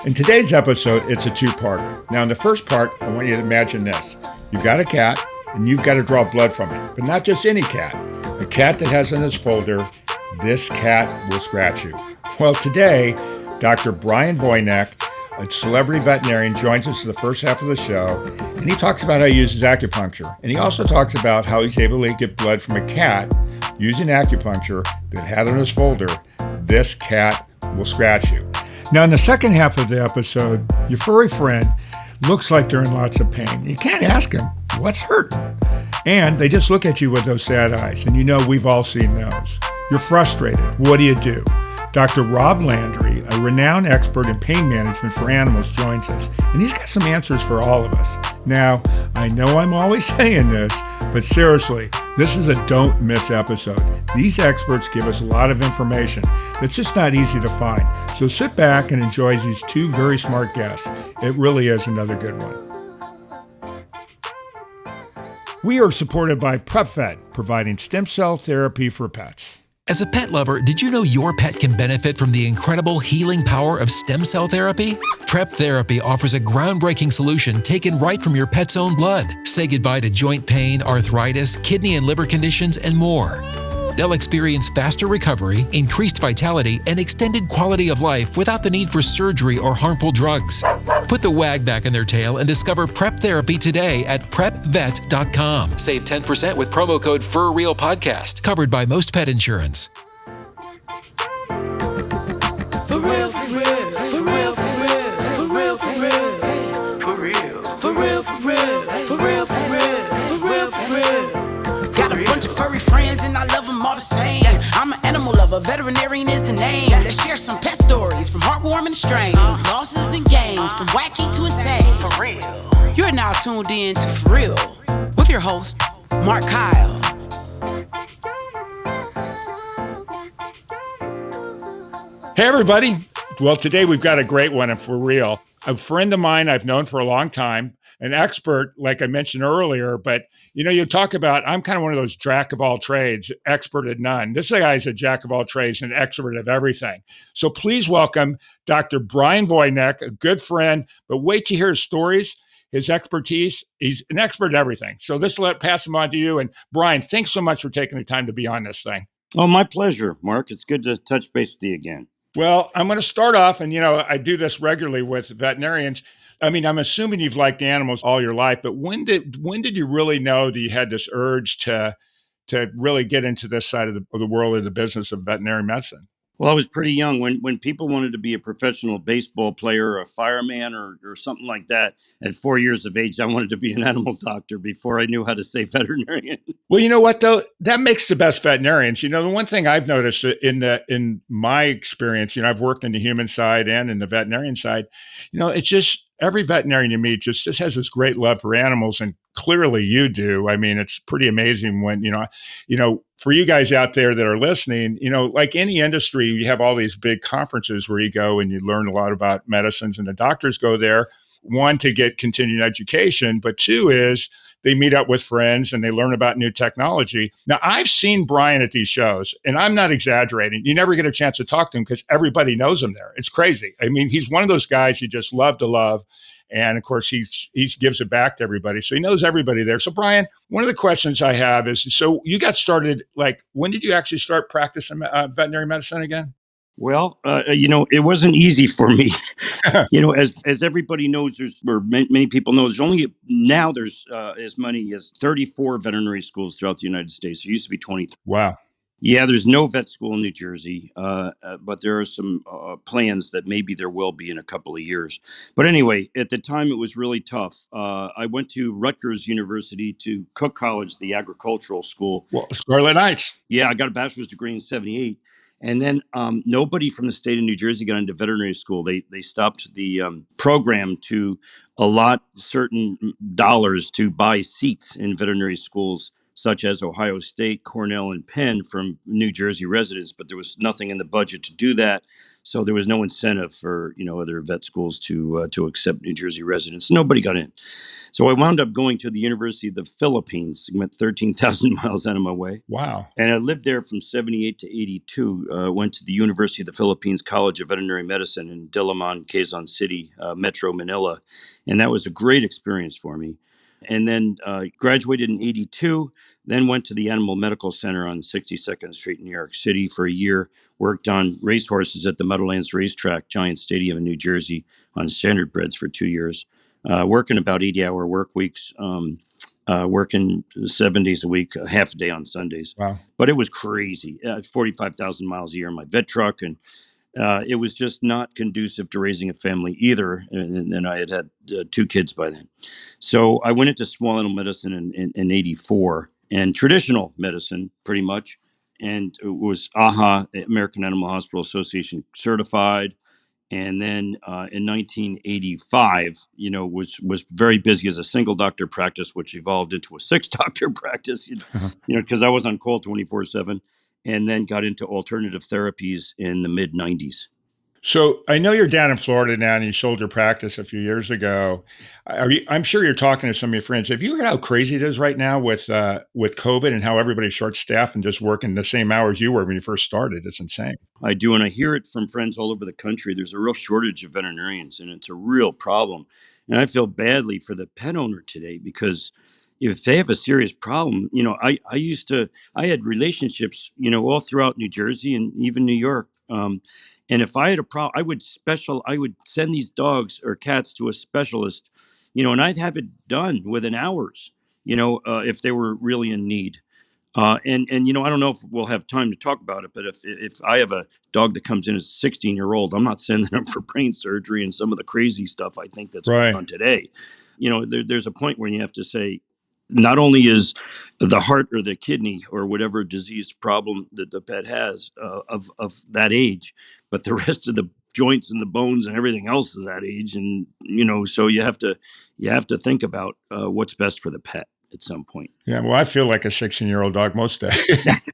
In today's episode, it's a two-parter. Now, in the first part, I want you to imagine this. You've got a cat, and you've got to draw blood from it. But not just any cat. A cat that has in his folder, "This cat will scratch you." Well, today, Dr. Brian Voynick, a celebrity veterinarian, joins us for the first half of the show, and he talks about how he uses acupuncture. And he also talks about how he's able to get blood from a cat using acupuncture that had in his folder, "This cat will scratch you." Now, in the second half of the episode, your furry friend looks like they're in lots of pain. You can't ask them, what's hurting? And they just look at you with those sad eyes, and you know we've all seen those. You're frustrated. What do? Dr. Rob Landry, a renowned expert in pain management for animals, joins us, and he's got some answers for all of us. Now, I know I'm always saying this, but seriously, this is a don't miss episode. These experts give us a lot of information that's just not easy to find. So sit back and enjoy these two very smart guests. It really is another good one. We are supported by PrepVet, providing stem cell therapy for pets. As a pet lover, did you know your pet can benefit from the incredible healing power of stem cell therapy? Prep Therapy offers a groundbreaking solution taken right from your pet's own blood. Say goodbye to joint pain, arthritis, kidney and liver conditions, and more. They'll experience faster recovery, increased vitality, and extended quality of life without the need for surgery or harmful drugs. Put the wag back in their tail and discover Prep Therapy today at prepvet.com. Save 10% with promo code FurRealPodcast, covered by most pet insurance. For real, for real, for real, for real, for real, for real, for real, for real, for real, for real, for real, for real, for real. Got a bunch of furry friends and I love them all the same. I'm an animal lover, veterinarian is the name. Let's share some pet stories from heartwarming to strange, losses and gains, from wacky to insane. For real. You're now tuned in to For Real with your host, Mark Kyle. Hey, everybody. Well, today we've got a great one, and For Real. A friend of mine I've known for a long time, an expert, like I mentioned earlier, but you talk about, I'm kind of one of those jack of all trades, expert at none. This guy's a jack of all trades and expert of everything. So please welcome Dr. Brian Voynick, a good friend, but wait to hear his stories, his expertise. He's an expert at everything. So pass him on to you. And Brian, thanks so much for taking the time to be on this thing. Oh, my pleasure, Mark. It's good to touch base with you again. Well, I'm going to start off, and I do this regularly with veterinarians. I mean, I'm assuming you've liked animals all your life, but when did you really know that you had this urge to really get into this side of the world of the business of veterinary medicine? Well, I was pretty young when people wanted to be a professional baseball player or a fireman or something like that. At 4 years of age, I wanted to be an animal doctor before I knew how to say veterinarian. Well, you know what, though? That makes the best veterinarians. The one thing I've noticed in my experience, I've worked in the human side and in the veterinarian side, it's just every veterinarian you meet just has this great love for animals, and clearly you do. I mean, it's pretty amazing when, for you guys out there that are listening, like any industry, you have all these big conferences where you go and you learn a lot about medicines, and the doctors go there, one, to get continuing education, but two is they meet up with friends and they learn about new technology. Now, I've seen Brian at these shows, and I'm not exaggerating. You never get a chance to talk to him because everybody knows him there. It's crazy. I mean, he's one of those guys you just love to love. And of course, he gives it back to everybody. So he knows everybody there. So Brian, one of the questions I have is, so you got started, when did you actually start practicing veterinary medicine again? Well, it wasn't easy for me. As everybody knows, many people know, there's as many as 34 veterinary schools throughout the United States. There used to be 23. Wow. Yeah, there's no vet school in New Jersey, but there are some plans that maybe there will be in a couple of years. But anyway, at the time, it was really tough. I went to Rutgers University, to Cook College, the agricultural school. Well, Scarlet Knights. Yeah, I got a bachelor's degree in 1978. And then nobody from the state of New Jersey got into veterinary school. They stopped the program to allot certain dollars to buy seats in veterinary schools, such as Ohio State, Cornell, and Penn, from New Jersey residents. But there was nothing in the budget to do that. So there was no incentive for other vet schools to accept New Jersey residents. Nobody got in. So I wound up going to the University of the Philippines. I went 13,000 miles out of my way. Wow. And I lived there from 78 to 82. Went to the University of the Philippines College of Veterinary Medicine in Diliman, Quezon City, Metro Manila. And that was a great experience for me. And then graduated in 82, then went to the Animal Medical Center on 62nd Street in New York City for a year, worked on racehorses at the Meadowlands Racetrack, Giant Stadium in New Jersey on standardbreds for 2 years, working about 80-hour work weeks, working 7 days a week, a half a day on Sundays. Wow. But it was crazy, 45,000 miles a year in my vet truck. And it was just not conducive to raising a family either. And I had 2 kids by then. So I went into small animal medicine in 84 and traditional medicine pretty much. And it was AHA, American Animal Hospital Association certified. And then in 1985, was very busy as a single doctor practice, which evolved into a 6 doctor practice, because I was on call 24/7, and then got into alternative therapies in the mid 90s. So I know you're down in Florida now, and you sold your practice a few years ago. I'm sure you're talking to some of your friends. Have you heard how crazy it is right now with COVID and how everybody's short staffed and just working the same hours you were when you first started? It's insane. I do, and I hear it from friends all over the country. There's a real shortage of veterinarians, and it's a real problem. And I feel badly for the pet owner today because if they have a serious problem, I had relationships, all throughout New Jersey and even New York. And if I had a problem, I would send these dogs or cats to a specialist, and I'd have it done within hours, if they were really in need. And I don't know if we'll have time to talk about it, but if I have a dog that comes in as a 16-year-old, I'm not sending them for brain surgery and some of the crazy stuff I think that's going Right. on today. There's a point where you have to say, not only is the heart or the kidney or whatever disease problem that the pet has of that age, but the rest of the joints and the bones and everything else is that age, and so you have to think about what's best for the pet at some point. Yeah. Well, I feel like a 16-year-old dog most days.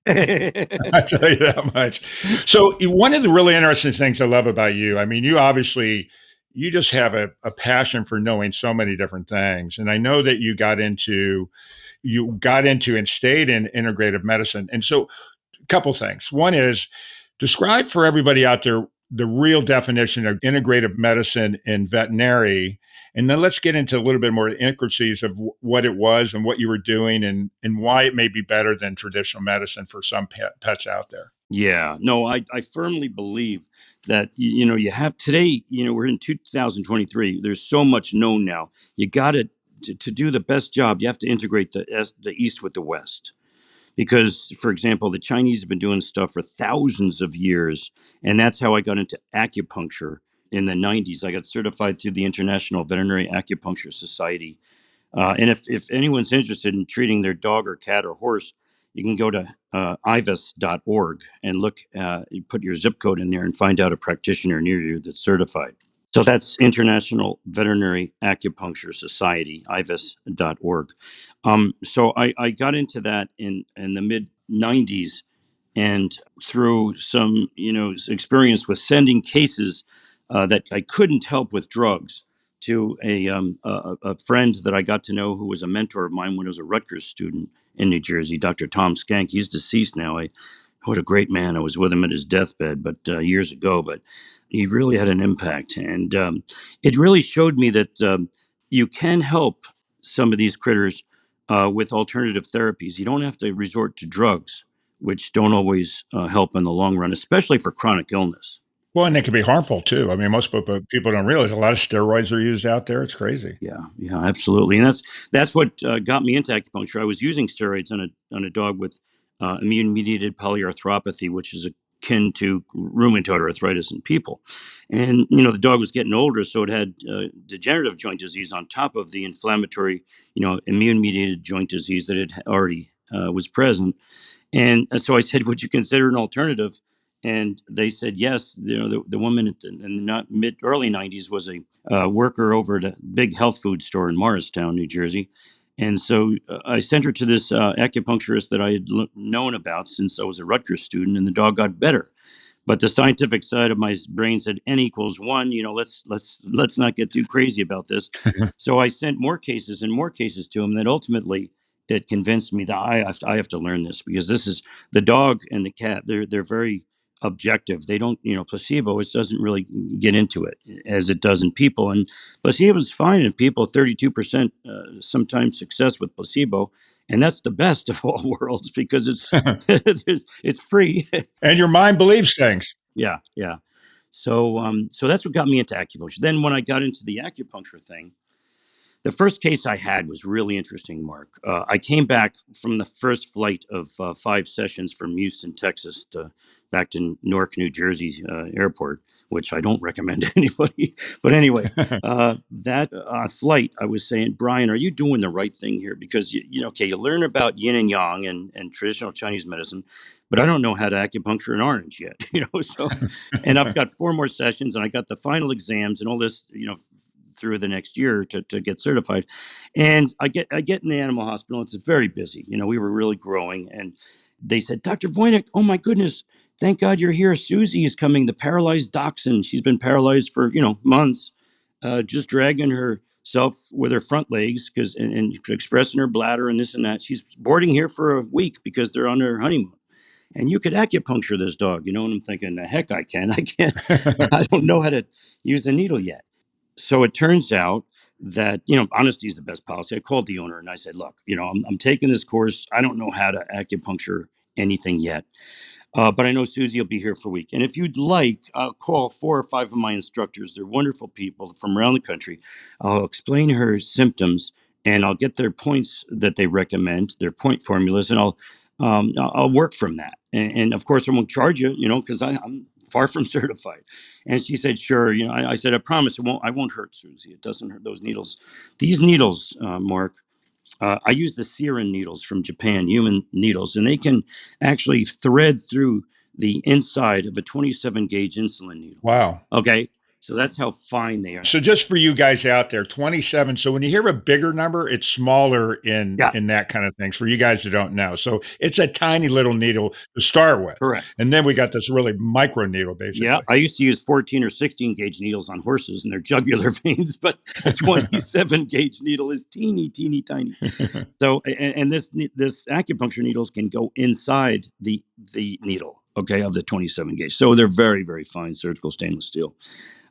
I tell you that much. So one of the really interesting things I love about you, I mean, you just have a passion for knowing so many different things. And I know that you got into and stayed in integrative medicine. And so a couple things. One is describe for everybody out there the real definition of integrative medicine in veterinary. And then let's get into a little bit more intricacies of what it was and what you were doing and why it may be better than traditional medicine for some pets out there. Yeah, no, I firmly believe that you have today. We're in 2023. There's so much known now. You got to do the best job. You have to integrate the East with the West because, for example, the Chinese have been doing stuff for thousands of years, and that's how I got into acupuncture in the 90s. I got certified through the International Veterinary Acupuncture Society, and if anyone's interested in treating their dog or cat or horse, you can go to ivis.org and look, you put your zip code in there and find out a practitioner near you that's certified. So that's International Veterinary Acupuncture Society, ivis.org. So I got into that in the mid 90s, and through some experience with sending cases that I couldn't help with drugs to a friend that I got to know who was a mentor of mine when I was a Rutgers student in New Jersey, Dr. Tom Skank. He's deceased now. What a great man. I was with him at his deathbed, but years ago. But he really had an impact, and it really showed me that you can help some of these critters with alternative therapies. You don't have to resort to drugs, which don't always help in the long run, especially for chronic illness. Well, and they can be harmful too. I mean, most people don't realize a lot of steroids are used out there. It's crazy. Yeah, yeah, absolutely, and that's what got me into acupuncture. I was using steroids on a dog with immune-mediated polyarthropathy, which is akin to rheumatoid arthritis in people. And the dog was getting older, so it had degenerative joint disease on top of the inflammatory, immune-mediated joint disease that it already was present. And so I said, "Would you consider an alternative?" And they said yes. The woman in the mid early 90s was a worker over at a big health food store in Morristown, New Jersey. And so I sent her to this acupuncturist that I had known about since I was a Rutgers student, and the dog got better. But the scientific side of my brain said N equals one. Let's not get too crazy about this. So I sent more cases and more cases to him. That ultimately it convinced me that I have to learn this, because this is the dog and the cat. They're very objective. They don't, placebo. It doesn't really get into it as it does in people. And placebo is fine in people. 32% sometimes success with placebo, and that's the best of all worlds because it's it's free. And your mind believes things. Yeah, yeah. So that's what got me into acupuncture. Then when I got into the acupuncture thing, the first case I had was really interesting, Mark. I came back from the first flight of 5 sessions from Houston, Texas, back to Newark, New Jersey airport, which I don't recommend to anybody. But anyway, that flight, I was saying, Brian, are you doing the right thing here? Because okay, you learn about yin and yang and traditional Chinese medicine, but I don't know how to acupuncture an orange yet. So, and I've got 4 more sessions, and I got the final exams and all this, through the next year to get certified. And I get in the animal hospital. It's very busy. We were really growing. And they said, Dr. Voynick, oh my goodness, thank God you're here. Susie is coming, the paralyzed dachshund. She's been paralyzed for, months, just dragging herself with her front legs and expressing her bladder and this and that. She's boarding here for a week because they're on their honeymoon. And you could acupuncture this dog, and I'm thinking, the heck I can. I can't. I don't know how to use the needle yet. So it turns out that, honesty is the best policy. I called the owner and I said, look, I'm taking this course. I don't know how to acupuncture anything yet. But I know Susie will be here for a week. And if you'd like, I'll call 4 or 5 of my instructors. They're wonderful people from around the country. I'll explain her symptoms and I'll get their points that they recommend, their point formulas, and I'll work from that. And of course, I won't charge you, because I'm far from certified. And she said, sure. I said, I promise I won't hurt Susie. It doesn't hurt those needles. These needles, Mark, I use the Serin needles from Japan, human needles, and they can actually thread through the inside of a 27 gauge insulin needle. Wow. Okay. So that's how fine they are. So just for you guys out there, 27. So when you hear a bigger number, it's smaller in that kind of things for you guys who don't know. So it's a tiny little needle to start with. Correct. And then we got this really micro needle, basically. Yeah. I used to use 14 or 16 gauge needles on horses and their jugular veins, but a 27 gauge needle is teeny, teeny, tiny. So, and this acupuncture needles can go inside the needle, okay, of the 27 gauge. So they're very, very fine surgical stainless steel.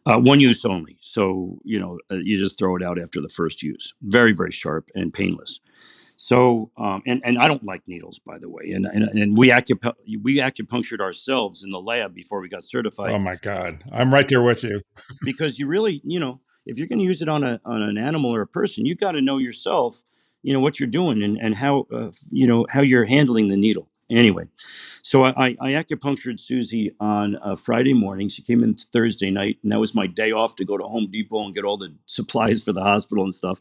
One use only. So, you just throw it out after the first use. Very, very sharp and painless. So, and I don't like needles, by the way. And we acupunctured ourselves in the lab before we got certified. Oh my God. I'm right there with you. Because you really, if you're going to use it on an animal or a person, you got to know yourself, what you're doing and how, how you're handling the needle. Anyway, so I acupunctured Susie on a Friday morning. She came in Thursday night, and that was my day off to go to Home Depot and get all the supplies for the hospital and stuff.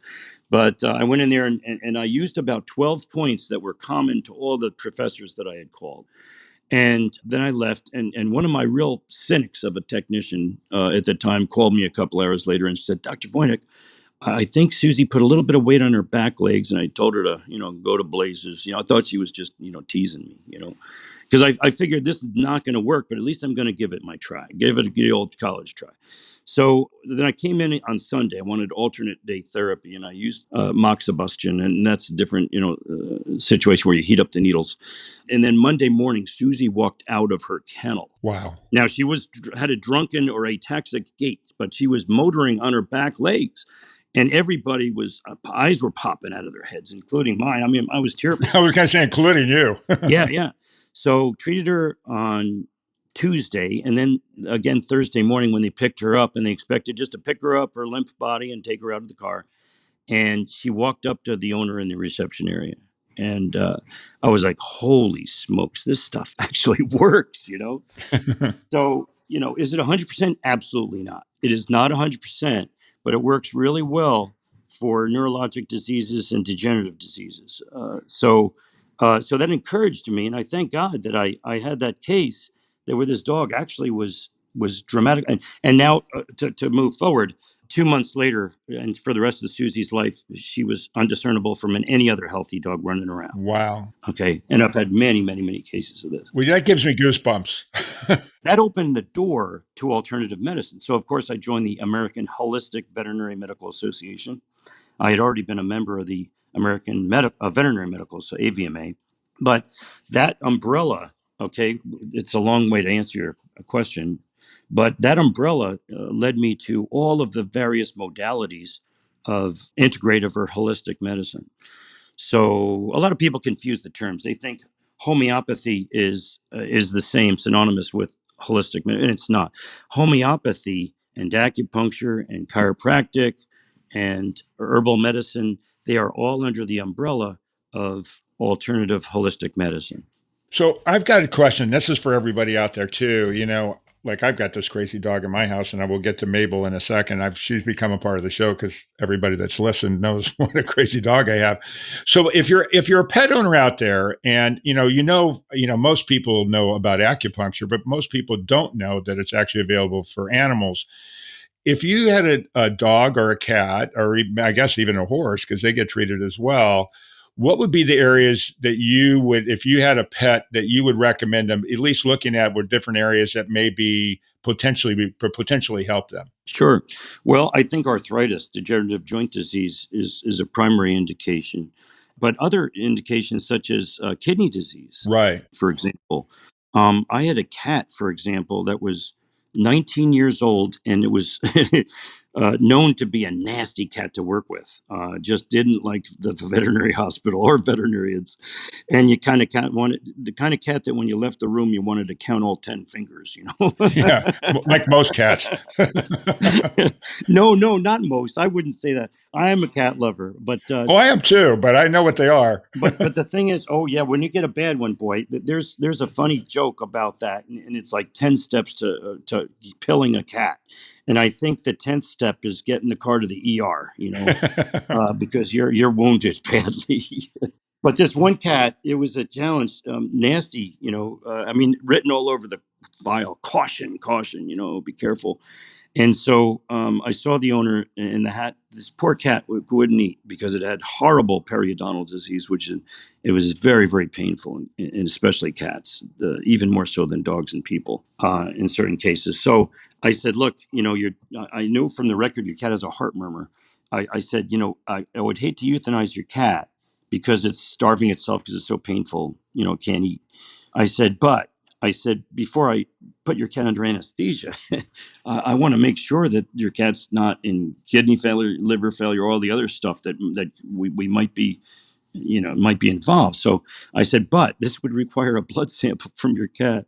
But I went in there and I used about 12 points that were common to all the professors that I had called. And then I left, and one of my real cynics of a technician at the time called me a couple hours later and said, Dr. Voynick, I think Susie put a little bit of weight on her back legs, and I told her to, go to blazes. I thought she was just, teasing me, because I figured this is not going to work, but at least I'm going to give it my try, give it a good old college try. So then I came in on Sunday. I wanted alternate day therapy, and I used moxibustion, and that's a different, situation where you heat up the needles. And then Monday morning, Susie walked out of her kennel. Wow. Now she had a drunken or ataxic gait, but she was motoring on her back legs. And everybody eyes were popping out of their heads, including mine. I mean, I was tearful. I was going to say, including you. Yeah. So treated her on Tuesday, and then again Thursday morning when they picked her up, and they expected just to pick her up, her limp body, and take her out of the car. And she walked up to the owner in the reception area. And I was like, holy smokes, this stuff actually works, So, is it 100%? Absolutely not. It is not 100%, but it works really well for neurologic diseases and degenerative diseases. So that encouraged me. And I thank God that I had that case that where this dog actually was was dramatic. And now to move forward, 2 months later, and for the rest of Susie's life, she was undiscernible from any other healthy dog running around. Wow. Okay. And I've had many, many, many cases of this. Well, that gives me goosebumps. That opened the door to alternative medicine. So, of course, I joined the American Holistic Veterinary Medical Association. I had already been a member of the American Veterinary Medical, so AVMA. But that umbrella, okay, it's a long way to answer your question, but that umbrella led me to all of the various modalities of integrative or holistic medicine. So a lot of people confuse the terms. They think homeopathy is the same, synonymous with holistic, and it's not. Homeopathy and acupuncture and chiropractic and herbal medicine, they are all under the umbrella of alternative holistic medicine. So I've got a question. This is for everybody out there too. Like I've got this crazy dog in my house, and I will get to Mabel in a second. She's become a part of the show because everybody that's listened knows what a crazy dog I have. So if you're a pet owner out there, and most people know about acupuncture, but most people don't know that it's actually available for animals. If you had a dog or a cat, or even, I guess even a horse, because they get treated as well, what would be the areas that you would, if you had a pet, that you would recommend them at least looking at were different areas that maybe potentially help them? Sure. Well, I think arthritis, degenerative joint disease, is a primary indication, but other indications such as kidney disease, Right. for example. I had a cat, for example, that was 19 years old, and it was known to be a nasty cat to work with. Just didn't like the veterinary hospital or veterinarians, and you kind of wanted the kind of cat that when you left the room, you wanted to count all 10 fingers. Yeah, like most cats. No, not most. I wouldn't say that. I am a cat lover, but Oh, I am too, but I know what they are. but the thing is, oh yeah, when you get a bad one, boy, there's a funny joke about that, and it's like 10 steps to pilling a cat, and I think the 10th step is getting the car to the ER, because you're wounded badly. But this one cat, it was a challenge, nasty, I mean, written all over the file, caution, caution, be careful. And so I saw the owner in the hat. This poor cat wouldn't eat because it had horrible periodontal disease, it was very, very painful, and especially cats, even more so than dogs and people in certain cases. So I said, look, I knew from the record your cat has a heart murmur. I said, I would hate to euthanize your cat because it's starving itself because it's so painful, it can't eat. I said, before I put your cat under anesthesia, I want to make sure that your cat's not in kidney failure, liver failure, all the other stuff that we might be, might be involved. So I said, but this would require a blood sample from your cat.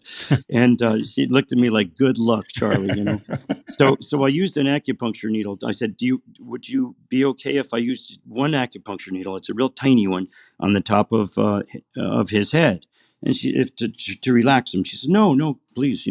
And she looked at me like, good luck, Charlie, So I used an acupuncture needle. I said, would you be okay if I used one acupuncture needle? It's a real tiny one on the top of his head. And if to relax him, she said, no, please,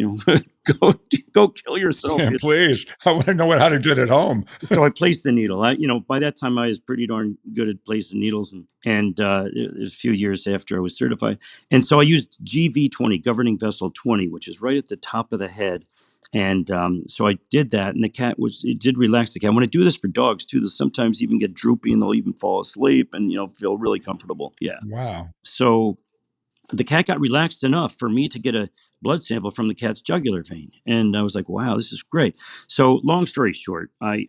go kill yourself. Yeah, please. I want to know how to do it at home. So I placed the needle. By that time I was pretty darn good at placing needles, and a few years after I was certified. And so I used GV20, governing vessel 20, which is right at the top of the head. And so I did that, and it did relax the cat. I want to do this for dogs too. They'll sometimes even get droopy, and they'll even fall asleep, and feel really comfortable. Yeah. Wow. So the cat got relaxed enough for me to get a blood sample from the cat's jugular vein. And I was like, wow, this is great. So long story short, I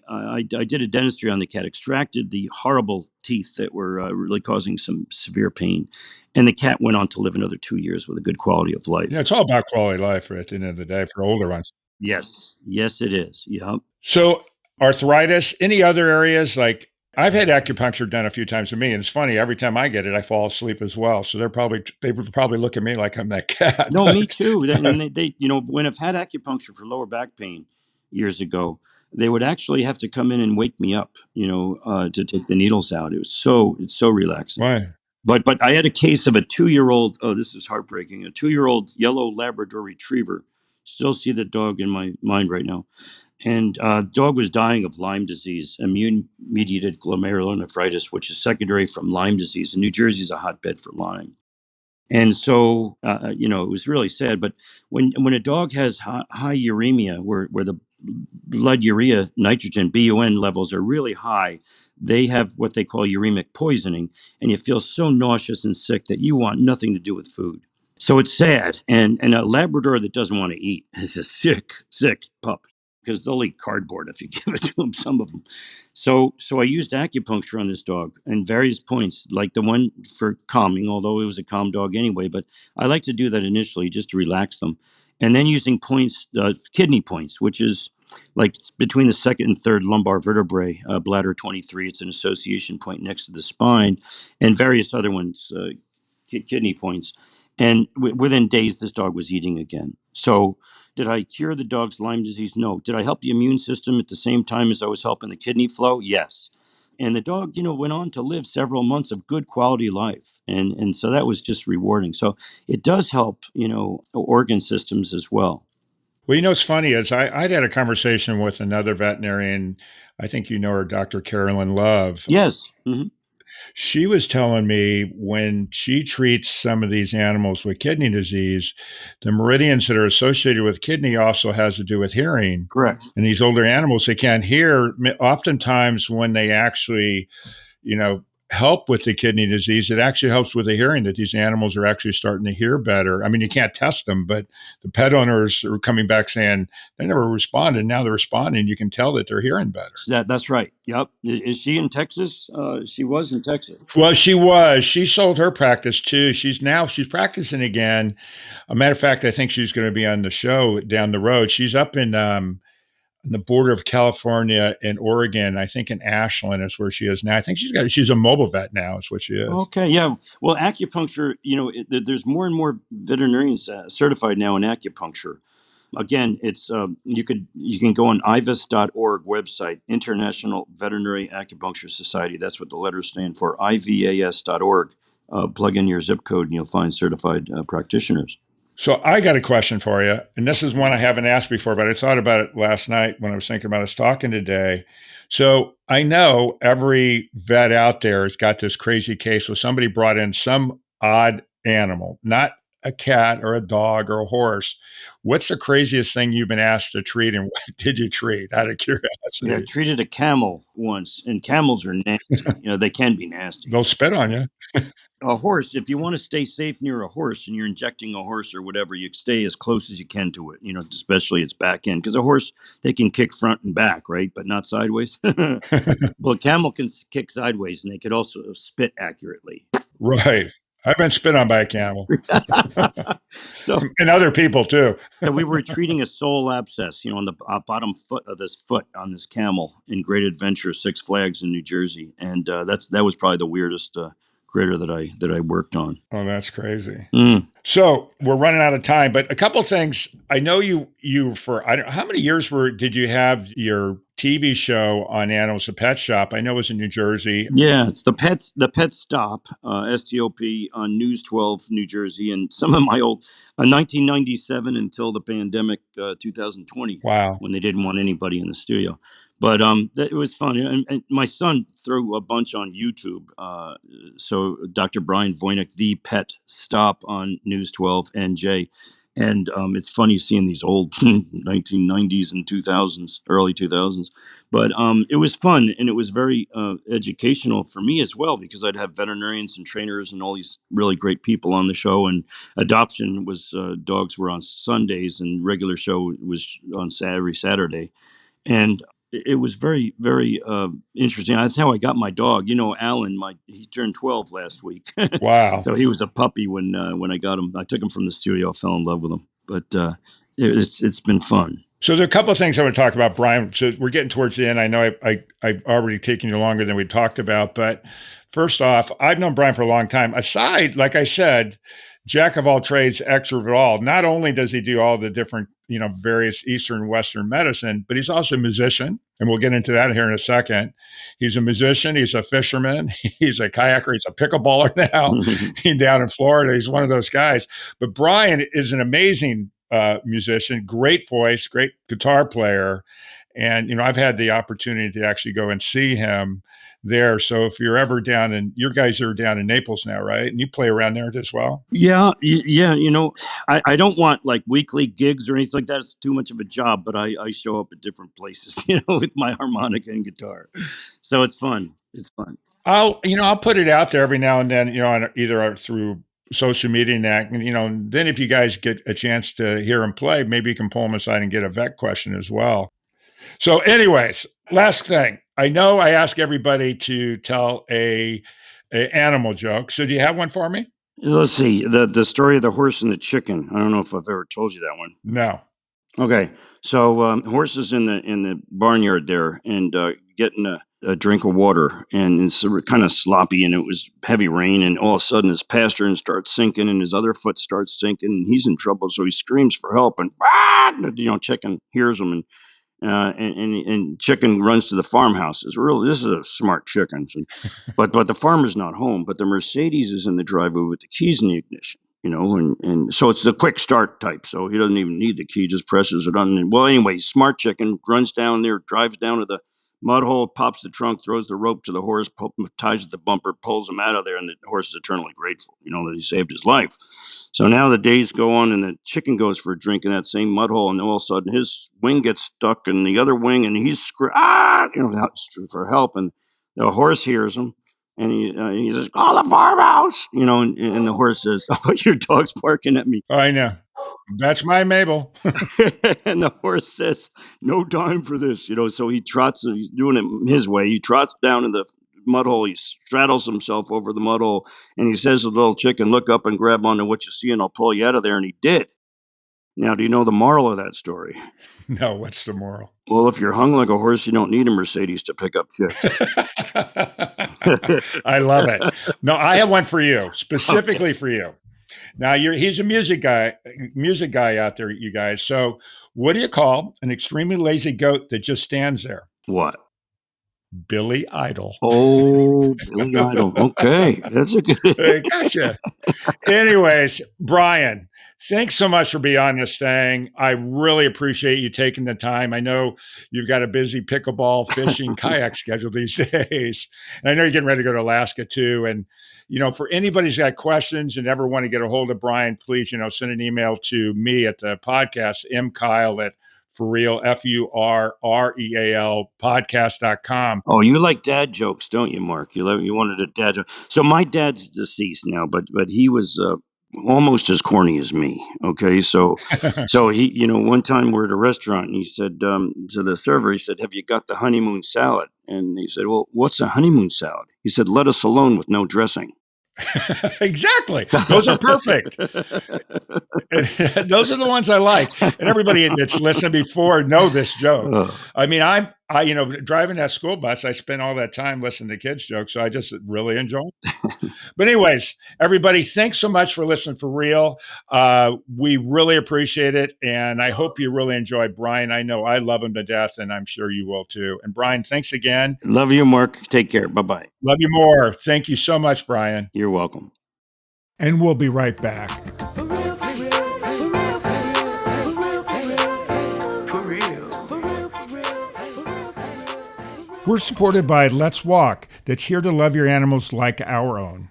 did a dentistry on the cat, extracted the horrible teeth that were really causing some severe pain. And the cat went on to live another 2 years with a good quality of life. Yeah, it's all about quality of life at the end of the day for older ones. Yes, it is. Yep. So arthritis, any other areas like I've had acupuncture done a few times to me, and it's funny. Every time I get it, I fall asleep as well. So they would probably look at me like I'm that cat. No, me too. And they when I've had acupuncture for lower back pain years ago, they would actually have to come in and wake me up, to take the needles out. It's so relaxing. Why? But I had a case of a 2-year-old. Oh, this is heartbreaking. A 2-year-old yellow Labrador Retriever. Still see the dog in my mind right now. And dog was dying of Lyme disease, immune-mediated glomerulonephritis, which is secondary from Lyme disease. And New Jersey is a hotbed for Lyme. And so, it was really sad. But when a dog has high uremia, where the blood urea nitrogen BUN levels are really high, they have what they call uremic poisoning, and you feel so nauseous and sick that you want nothing to do with food. So it's sad. And a Labrador that doesn't want to eat is a sick pup because they'll eat cardboard if you give it to them, some of them. So I used acupuncture on this dog and various points, like the one for calming, although it was a calm dog anyway, but I like to do that initially just to relax them. And then using points, kidney points, which is like between the second and third lumbar vertebrae, bladder 23. It's an association point next to the spine, and various other ones, kidney points. And within days, this dog was eating again. So, did I cure the dog's Lyme disease? No. Did I help the immune system at the same time as I was helping the kidney flow? Yes. And the dog, went on to live several months of good quality life. And so that was just rewarding. So it does help, organ systems as well. Well, what's funny is I'd had a conversation with another veterinarian. I think you know her, Dr. Carolyn Love. Yes. Mm-hmm. She was telling me when she treats some of these animals with kidney disease, the meridians that are associated with kidney also has to do with hearing. Correct. And these older animals, they can't hear. Oftentimes, when they actually, help with the kidney disease, it actually helps with the hearing, that these animals are actually starting to hear better. I mean, you can't test them, but the pet owners are coming back saying they never responded. Now they're responding. You can tell that they're hearing better. That's right. Yep. Is she in Texas? She was in Texas. Well, she was. She sold her practice too. She's practicing again. A matter of fact, I think she's going to be on the show down the road. She's up in the border of California and Oregon. I think in Ashland is where she is now. I think she's a mobile vet now is what she is. Okay, yeah. Well, acupuncture, there's more and more veterinarians certified now in acupuncture. Again, it's you can go on ivas.org website, International Veterinary Acupuncture Society. That's what the letters stand for, ivas.org. Plug in your zip code and you'll find certified practitioners. So I got a question for you, and this is one I haven't asked before, but I thought about it last night when I was thinking about us talking today. So I know every vet out there has got this crazy case where somebody brought in some odd animal, not a cat or a dog or a horse. What's the craziest thing you've been asked to treat, and what did you treat? Out of curiosity. Yeah, I treated a camel once, and camels are nasty. They can be nasty. They'll spit on you. A horse, if you want to stay safe near a horse and you're injecting a horse or whatever, you stay as close as you can to it, especially its back end. Because a horse, they can kick front and back, right? But not sideways. Well, a camel can kick sideways and they could also spit accurately. Right. I've been spit on by a camel. So, and other people too. So we were treating a sole abscess, on the bottom foot of this foot on this camel in Great Adventure, Six Flags in New Jersey. And that was probably the weirdest critter that I worked on. Oh, that's crazy. Mm. So we're running out of time, but a couple things. I know you for how many years did you have your TV show on Animals, a Pet Shop? I know it was in New Jersey. Yeah, it's the Pet Stop, STOP on News 12, New Jersey, and some of my old 1997 until the pandemic, 2020. Wow, when they didn't want anybody in the studio. But it was fun. And my son threw a bunch on YouTube. So Dr. Brian Voynick, the Pet Stop on News 12 NJ. And it's funny seeing these old 1990s and 2000s, early 2000s. But it was fun, and it was very educational for me as well, because I'd have veterinarians and trainers and all these really great people on the show. And adoption was dogs were on Sundays, and regular show was on every Saturday. And it was very, very interesting. That's how I got my dog. Alan, he turned 12 last week. Wow. So he was a puppy when I got him. I took him from the studio. I fell in love with him. But it's been fun. So there are a couple of things I want to talk about, Brian. So we're getting towards the end. I know I've already taken you longer than we talked about. But first off, I've known Brian for a long time. Aside, like I said, jack of all trades, expert of all. Not only does he do all the different, various Eastern, Western medicine, but he's also a musician. And we'll get into that here in a second. He's a musician. He's a fisherman. He's a kayaker. He's a pickleballer now. He's down in Florida. He's one of those guys. But Brian is an amazing musician, great voice, great guitar player. And I've had the opportunity to actually go and see him there. So if you're ever your guys are down in Naples now, right? And you play around there as well? Yeah, yeah. I don't want like weekly gigs or anything like that. It's too much of a job, but I show up at different places, with my harmonica and guitar. So it's fun. It's fun. I'll put it out there every now and then, either through social media and that, and then if you guys get a chance to hear him play, maybe you can pull him aside and get a vet question as well. So, anyways, last thing. I know I ask everybody to tell a animal joke. So, do you have one for me? Let's see the story of the horse and the chicken. I don't know if I've ever told you that one. No. Okay, so horse is in the barnyard there and getting a drink of water, and it's kind of sloppy, and it was heavy rain, and all of a sudden his pastern starts sinking, and his other foot starts sinking, and he's in trouble, so he screams for help, and chicken hears him, and chicken runs to the farmhouse. This is a smart chicken, but the farmer's not home, but the Mercedes is in the driveway with the keys in the ignition. And so it's the quick start type. So he doesn't even need the key, just presses it on. And, well, anyway, smart chicken runs down there, drives down to the mud hole, pops the trunk, throws the rope to the horse, ties the bumper, pulls him out of there, and the horse is eternally grateful, that he saved his life. So now the days go on, and the chicken goes for a drink in that same mud hole, and all of a sudden his wing gets stuck in the other wing, and he's for help, and the horse hears him. And he says, "Call the farmhouse," and the horse says, "Oh, your dog's barking at me." I know. That's my Mabel. And the horse says, "No time for this," So he trots, he's doing it his way. He trots down in the mud hole. He straddles himself over the mud hole, and he says to the little chicken, "Look up and grab onto what you see, and I'll pull you out of there." And he did. Now, do you know the moral of that story? No, what's the moral? Well, if you're hung like a horse, you don't need a Mercedes to pick up chicks. I love it. No, I have one for you, specifically for you. Now, he's a music guy out there, you guys. So, what do you call an extremely lazy goat that just stands there? What? Billy Idol. Oh, Billy Idol. Okay, that's a good. Gotcha. Anyways, Brian, thanks so much for being on this thing. I really appreciate you taking the time. I know you've got a busy pickleball, fishing, kayak schedule these days. And I know you're getting ready to go to Alaska too. And, for anybody who's got questions and ever want to get a hold of Brian, please, send an email to me at the podcast, mkyle at FurReal, FURREAL podcast.com. Oh, you like dad jokes, don't you, Mark? You wanted a dad joke. So my dad's deceased now, but he was almost as corny as me. Okay, so he, one time we're at a restaurant, and he said to the server, he said, "Have you got the honeymoon salad?" And he said, "Well, what's a honeymoon salad?" He said, "Lettuce alone with no dressing." Exactly. Those are perfect. Those are the ones I like. And everybody that's listened before know this joke. I mean, driving that school bus, I spent all that time listening to kids' jokes, so I just really enjoy it. But anyways, everybody, thanks so much for listening for real. We really appreciate it, and I hope you really enjoyed Brian. I know I love him to death, and I'm sure you will too. And Brian, thanks again. Love you, Mark. Take care. Bye-bye. Love you more. Thank you so much, Brian. You're welcome. And we'll be right back. For real, for real, for real, for real, for real, for real, for real, for real, for real, for real. We're supported by Let's Walk, that's here to love your animals like our own.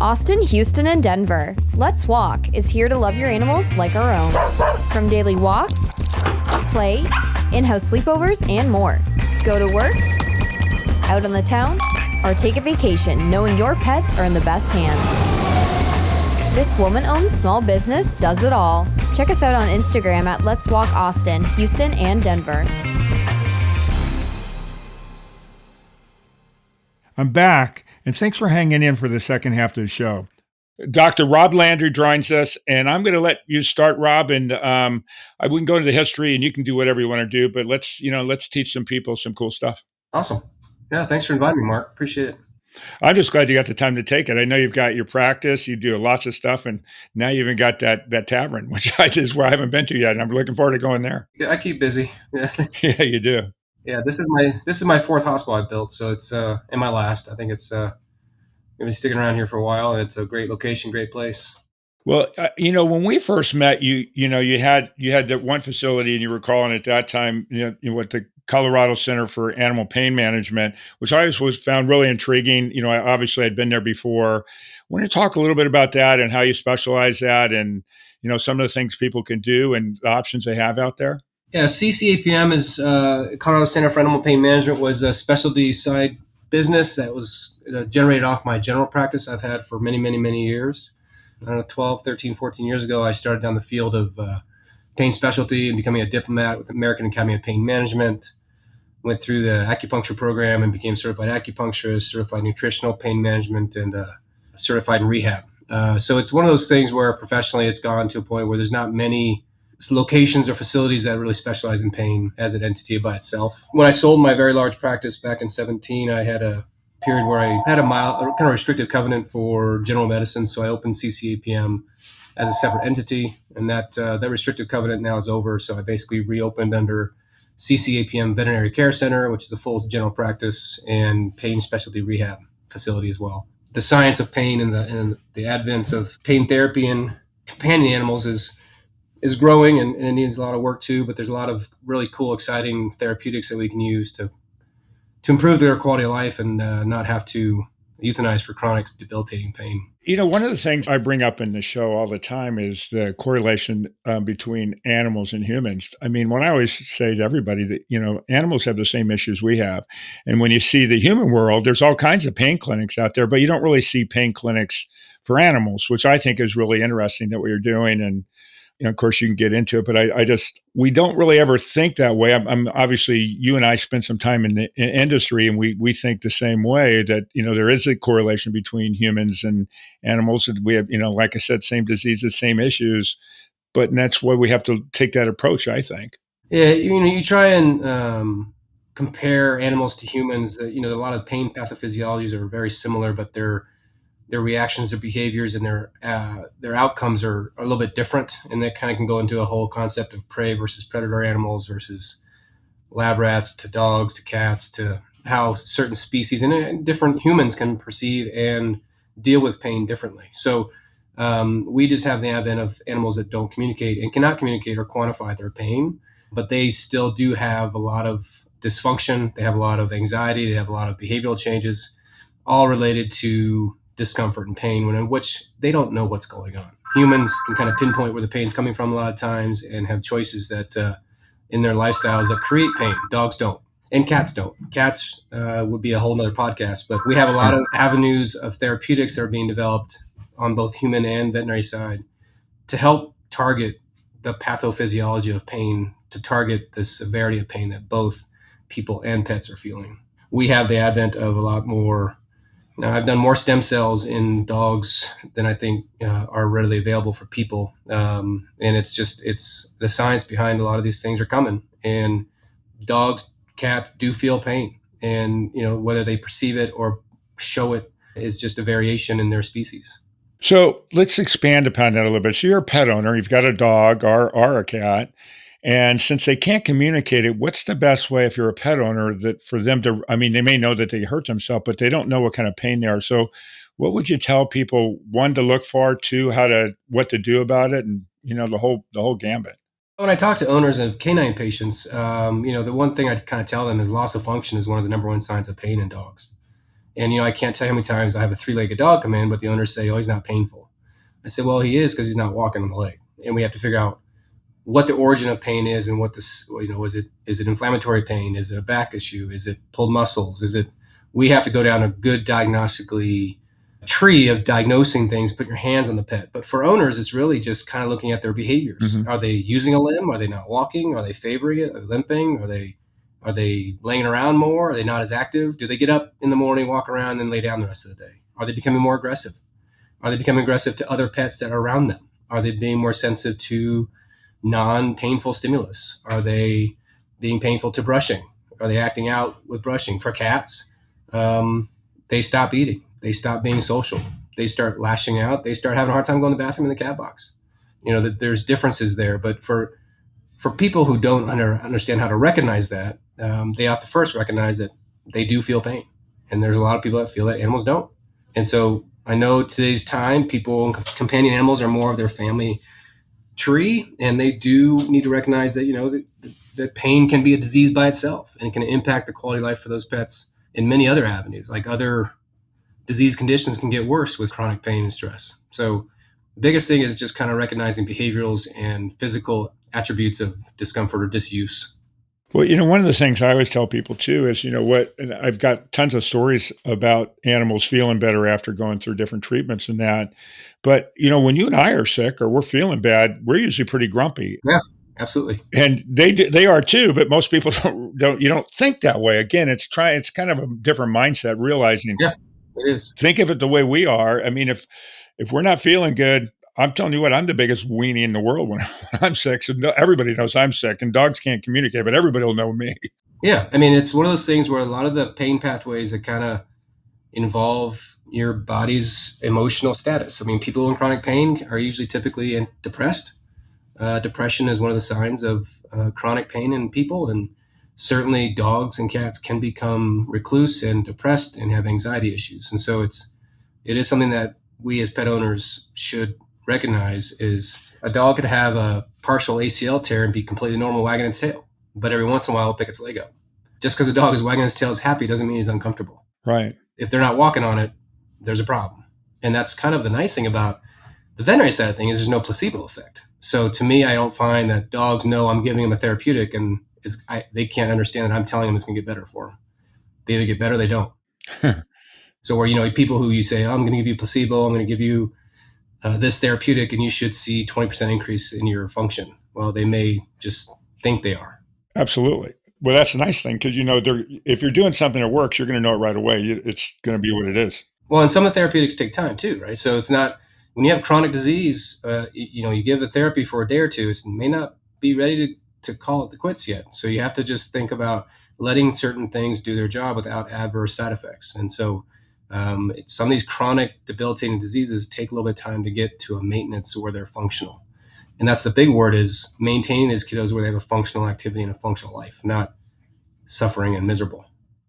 Austin, Houston, and Denver. Let's Walk is here to love your animals like our own. From daily walks, play, in-house sleepovers, and more. Go to work, out on the town, or take a vacation knowing your pets are in the best hands. This woman-owned small business does it all. Check us out on Instagram at Let's Walk Austin, Houston, and Denver. I'm back, and thanks for hanging in for the second half of the show. Dr. Rob Landry joins us, and I'm going to let you start, Rob, and I wouldn't go into the history, and you can do whatever you want to do, but let's teach some people some cool stuff. Awesome. Yeah, thanks for inviting me, Mark. Appreciate it. I'm just glad you got the time to take it. I know you've got your practice, you do lots of stuff, and now you even got that tavern, which is where I haven't been to yet, and I'm looking forward to going there. Yeah, I keep busy. Yeah, yeah, you do. Yeah, this is my fourth hospital I built, so it's in my last. I think it's gonna be sticking around here for a while, and it's a great location, great place. Well, when we first met, you had that one facility, and you were calling at that time, what the Colorado Center for Animal Pain Management, which I always was found really intriguing. I obviously had been there before. Want to talk a little bit about that and how you specialize that, and some of the things people can do and the options they have out there. Yeah, CCAPM is Colorado Center for Animal Pain Management was a specialty side business that was generated off my general practice I've had for many, many, many years. I don't know, 12, 13, 14 years ago, I started down the field of pain specialty and becoming a diplomat with the American Academy of Pain Management. Went through the acupuncture program and became certified acupuncturist, certified nutritional pain management, and certified in rehab. So it's one of those things where professionally it's gone to a point where there's not many locations or facilities that really specialize in pain as an entity by itself. When I sold my very large practice back in 17, I had a period where I had a kind of restrictive covenant for general medicine. So I opened CCAPM as a separate entity, and that restrictive covenant now is over. So I basically reopened under CCAPM Veterinary Care Center, which is a full general practice and pain specialty rehab facility as well. The science of pain and the advent of pain therapy in companion animals is growing, and it needs a lot of work too, but there's a lot of really cool, exciting therapeutics that we can use to improve their quality of life and not have to euthanize for chronic debilitating pain. One of the things I bring up in the show all the time is the correlation between animals and humans. I mean, what I always say to everybody that, animals have the same issues we have. And when you see the human world, there's all kinds of pain clinics out there, but you don't really see pain clinics for animals, which I think is really interesting that what you're doing. And of course, you can get into it, but we don't really ever think that way. I'm obviously, you and I spent some time in the industry, and we think the same way that, there is a correlation between humans and animals. And we have, like I said, same diseases, same issues, and that's why we have to take that approach, I think. Yeah, you try and compare animals to humans. A lot of pain pathophysiologies are very similar, but their reactions, their behaviors, and their outcomes are a little bit different, and that kind of can go into a whole concept of prey versus predator animals versus lab rats to dogs to cats to how certain species and different humans can perceive and deal with pain differently. So we just have the advent of animals that don't communicate and cannot communicate or quantify their pain, but they still do have a lot of dysfunction. They have a lot of anxiety. They have a lot of behavioral changes, all related to discomfort and pain, in which they don't know what's going on. Humans can kind of pinpoint where the pain's coming from a lot of times and have choices that in their lifestyles that create pain. Dogs don't, and cats don't. Cats would be a whole nother podcast, but we have a lot of avenues of therapeutics that are being developed on both human and veterinary side to help target the pathophysiology of pain, to target the severity of pain that both people and pets are feeling. We have the advent of a lot more. Now, I've done more stem cells in dogs than I think are readily available for people. And it's the science behind a lot of these things are coming. And dogs, cats do feel pain. And, whether they perceive it or show it is just a variation in their species. So let's expand upon that a little bit. So you're a pet owner, you've got a dog or a cat. And since they can't communicate it, what's the best way if you're a pet owner that for them to, I mean, they may know that they hurt themselves, but they don't know what kind of pain they are. So what would you tell people, one, to look for, two, what to do about it? And, the whole gambit. When I talk to owners of canine patients, the one thing I kind of tell them is loss of function is one of the number one signs of pain in dogs. And, I can't tell you how many times I have a 3-legged dog come in, but the owners say, oh, he's not painful. I say, well, he is because he's not walking on the leg. And we have to figure out what the origin of pain is and what this, is it inflammatory pain? Is it a back issue? Is it pulled muscles? We have to go down a good diagnostically tree of diagnosing things, put your hands on the pet. But for owners, it's really just kind of looking at their behaviors. Mm-hmm. Are they using a limb? Are they not walking? Are they favoring it? Are they limping? Are they laying around more? Are they not as active? Do they get up in the morning, walk around, and then lay down the rest of the day? Are they becoming more aggressive? Are they becoming aggressive to other pets that are around them? Are they being more sensitive to non-painful stimulus? Are they being painful to brushing? Are they acting out with brushing? For cats, they stop eating. They stop being social. They start lashing out. They start having a hard time going to the bathroom in the cat box. There's differences there. But for people who don't understand how to recognize that, they have to first recognize that they do feel pain. And there's a lot of people that feel that animals don't. And so I know today's time, people, companion animals are more of their family tree, and they do need to recognize that, that pain can be a disease by itself, and it can impact the quality of life for those pets in many other avenues. Like other disease conditions can get worse with chronic pain and stress. So the biggest thing is just kind of recognizing behaviorals and physical attributes of discomfort or disuse. Well, one of the things I always tell people too is, and I've got tons of stories about animals feeling better after going through different treatments and that. But, when you and I are sick or we're feeling bad, we're usually pretty grumpy. Yeah, absolutely. And they are too, but most people you don't think that way. Again, it's kind of a different mindset, realizing, Yeah, it is. think of it the way we are. I mean, if we're not feeling good, I'm telling you what, I'm the biggest weenie in the world when I'm sick. So everybody knows I'm sick, and dogs can't communicate, but everybody will know me. Yeah, I mean, it's one of those things where a lot of the pain pathways that kind of involve your body's emotional status. I mean, people in chronic pain are usually typically depressed. Depression is one of the signs of chronic pain in people, and certainly dogs and cats can become recluse and depressed and have anxiety issues. And so it is something that we as pet owners should recognize. Is a dog could have a partial ACL tear and be completely normal, wagging its tail, but every once in a while it'll pick its leg up. Just because a dog is wagging its tail is happy doesn't mean he's uncomfortable. Right. If they're not walking on it, there's a problem. And that's kind of the nice thing about the veterinary side of things, is there's no placebo effect. So to me, I don't find that dogs know I'm giving them a therapeutic and they can't understand that I'm telling them it's going to get better for them. They either get better or they don't. So where, people who you say, oh, I'm going to give you placebo, I'm going to give you this therapeutic, and you should see 20% increase in your function. Well, they may just think they are. Absolutely. Well, that's a nice thing because, if you're doing something that works, you're going to know it right away. It's going to be what it is. Well, and some of the therapeutics take time too, right? So it's not, when you have chronic disease, you give the therapy for a day or two, it may not be ready to call it the quits yet. So you have to just think about letting certain things do their job without adverse side effects. And so some of these chronic debilitating diseases take a little bit of time to get to a maintenance where they're functional. And that's the big word, is maintaining these kiddos where they have a functional activity and a functional life, not suffering and miserable.